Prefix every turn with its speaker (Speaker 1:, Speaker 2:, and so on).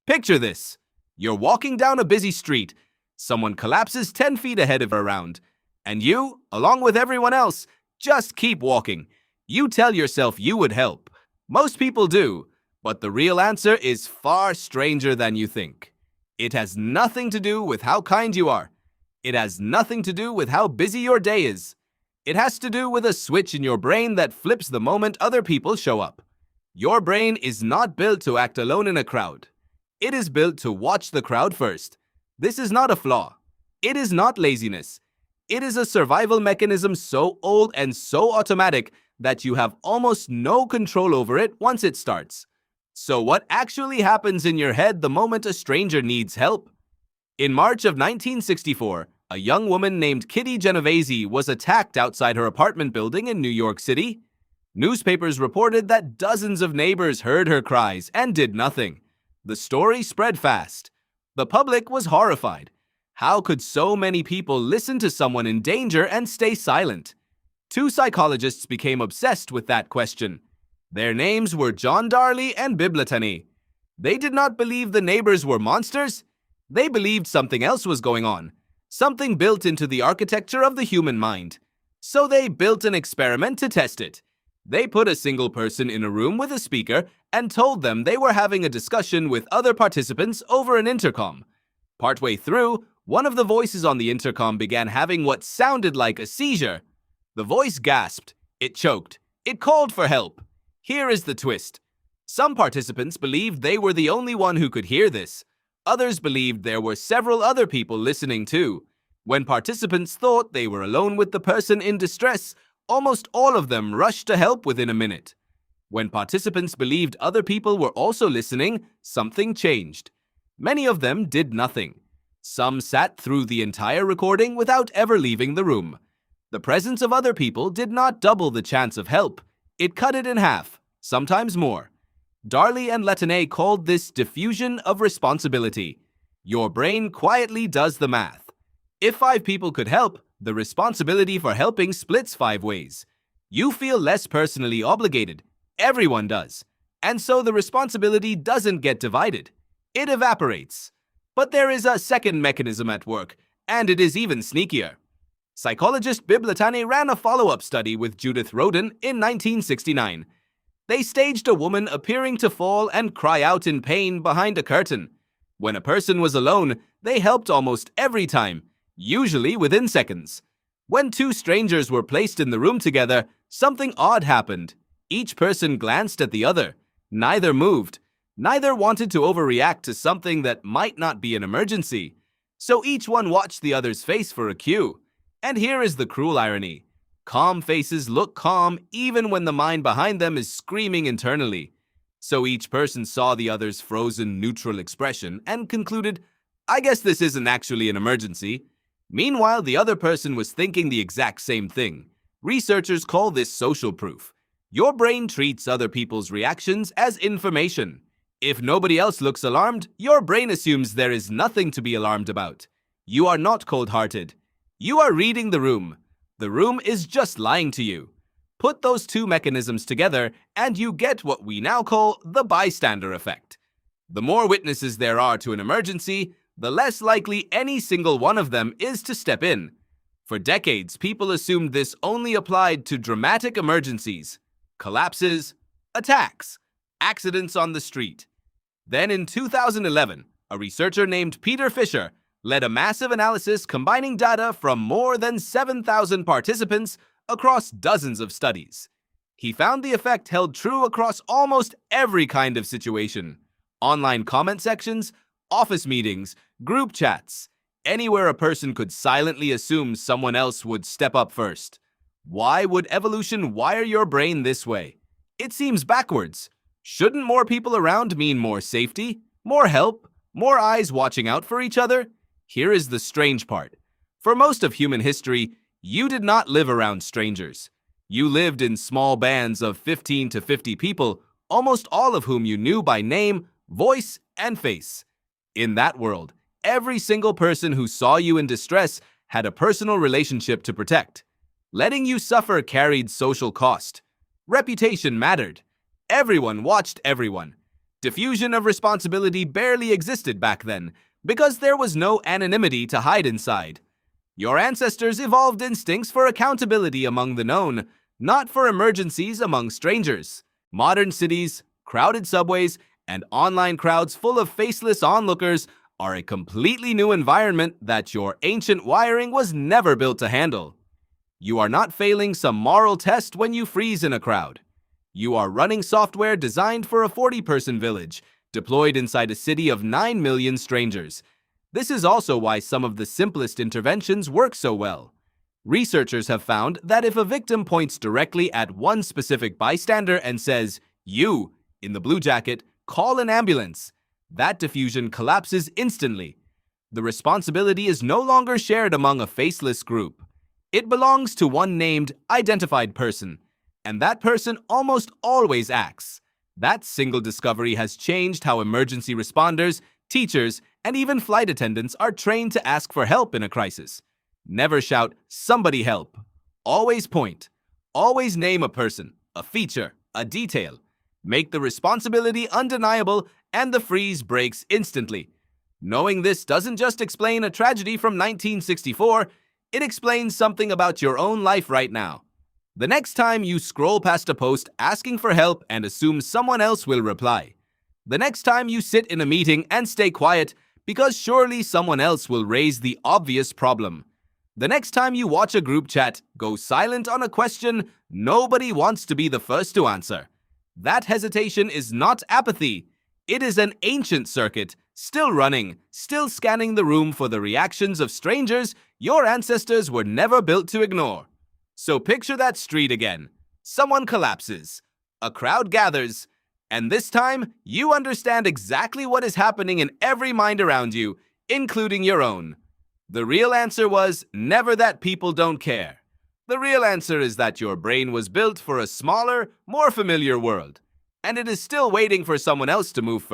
Speaker 1: Picture this. You're walking down a busy street. Someone collapses 10 feet ahead of around. And you, along with everyone else, just keep walking. You tell yourself you would help. Most people do, but the real answer is far stranger than you think. It has nothing to do with how kind you are. It has nothing to do with how busy your day is. It has to do with a switch in your brain that flips the moment other people show up. Your brain is not built to act alone in a crowd. It is built to watch the crowd first. This is not a flaw. It is not laziness. It is a survival mechanism so old and so automatic that you have almost no control over it once it starts. So what actually happens in your head the moment a stranger needs help? In March of 1964, a young woman named Kitty Genovese was attacked outside her apartment building in New York City. Newspapers reported that dozens of neighbors heard her cries and did nothing. The story spread fast. The public was horrified. How could so many people listen to someone in danger and stay silent? Two psychologists became obsessed with that question. Their names were John Darley and Biblatani. They did not believe the neighbors were monsters. They believed something else was going on, something built into the architecture of the human mind. So they built an experiment to test it. They put a single person in a room with a speaker and told them they were having a discussion with other participants over an intercom. Partway through, one of the voices on the intercom began having what sounded like a seizure. The voice gasped. It choked. It called for help. Here is the twist. Some participants believed they were the only one who could hear this. Others believed there were several other people listening too. When participants thought they were alone with the person in distress, almost all of them rushed to help within a minute. When participants believed other people were also listening, something changed. Many of them did nothing. Some sat through the entire recording without ever leaving the room. The presence of other people did not double the chance of help. It cut it in half, sometimes more. Darley and Letonnet called this diffusion of responsibility. Your brain quietly does the math. If 5 people could help, the responsibility for helping splits 5 ways. You feel less personally obligated. Everyone does. And so the responsibility doesn't get divided. It evaporates. But there is a second mechanism at work, and it is even sneakier. Psychologist Biblatani ran a follow-up study with Judith Rodin in 1969. They staged a woman appearing to fall and cry out in pain behind a curtain. When a person was alone, they helped almost every time, usually within seconds. When 2 strangers were placed in the room together, something odd happened. Each person glanced at the other. Neither moved. Neither wanted to overreact to something that might not be an emergency. So each one watched the other's face for a cue. And here is the cruel irony. Calm faces look calm even when the mind behind them is screaming internally. So each person saw the other's frozen, neutral expression and concluded, I guess this isn't actually an emergency. Meanwhile, the other person was thinking the exact same thing. Researchers call this social proof. Your brain treats other people's reactions as information. If nobody else looks alarmed, your brain assumes there is nothing to be alarmed about. You are not cold-hearted. You are reading the room. The room is just lying to you. Put those 2 mechanisms together, and you get what we now call the bystander effect. The more witnesses there are to an emergency, the less likely any single one of them is to step in. For decades, people assumed this only applied to dramatic emergencies, collapses, attacks, accidents on the street. Then in 2011, a researcher named Peter Fisher led a massive analysis combining data from more than 7,000 participants across dozens of studies. He found the effect held true across almost every kind of situation. Online comment sections, office meetings, group chats, anywhere a person could silently assume someone else would step up first. Why would evolution wire your brain this way? It seems backwards. Shouldn't more people around mean more safety, more help, more eyes watching out for each other? Here is the strange part. For most of human history, you did not live around strangers. You lived in small bands of 15 to 50 people, almost all of whom you knew by name, voice, and face. In that world, every single person who saw you in distress had a personal relationship to protect. Letting you suffer carried social cost. Reputation mattered. Everyone watched everyone. Diffusion of responsibility barely existed back then, because there was no anonymity to hide inside. Your ancestors evolved instincts for accountability among the known, not for emergencies among strangers. Modern cities, crowded subways, and online crowds full of faceless onlookers are a completely new environment that your ancient wiring was never built to handle. You are not failing some moral test when you freeze in a crowd. You are running software designed for a 40-person village, deployed inside a city of 9 million strangers. This is also why some of the simplest interventions work so well. Researchers have found that if a victim points directly at one specific bystander and says, "You, in the blue jacket, call an ambulance," that diffusion collapses instantly. The responsibility is no longer shared among a faceless group. It belongs to one named, identified person, and that person almost always acts. That single discovery has changed how emergency responders, teachers, and even flight attendants are trained to ask for help in a crisis. Never shout, "Somebody help." Always point. Always name a person, a feature, a detail. Make the responsibility undeniable, and the freeze breaks instantly. Knowing this doesn't just explain a tragedy from 1964, it explains something about your own life right now. The next time you scroll past a post asking for help and assume someone else will reply. The next time you sit in a meeting and stay quiet because surely someone else will raise the obvious problem. The next time you watch a group chat go silent on a question nobody wants to be the first to answer. That hesitation is not apathy. It is an ancient circuit, still running, still scanning the room for the reactions of strangers your ancestors were never built to ignore. So picture that street again. Someone collapses. A crowd gathers. And this time, you understand exactly what is happening in every mind around you, including your own. The real answer was never that people don't care. The real answer is that your brain was built for a smaller, more familiar world. And it is still waiting for someone else to move first.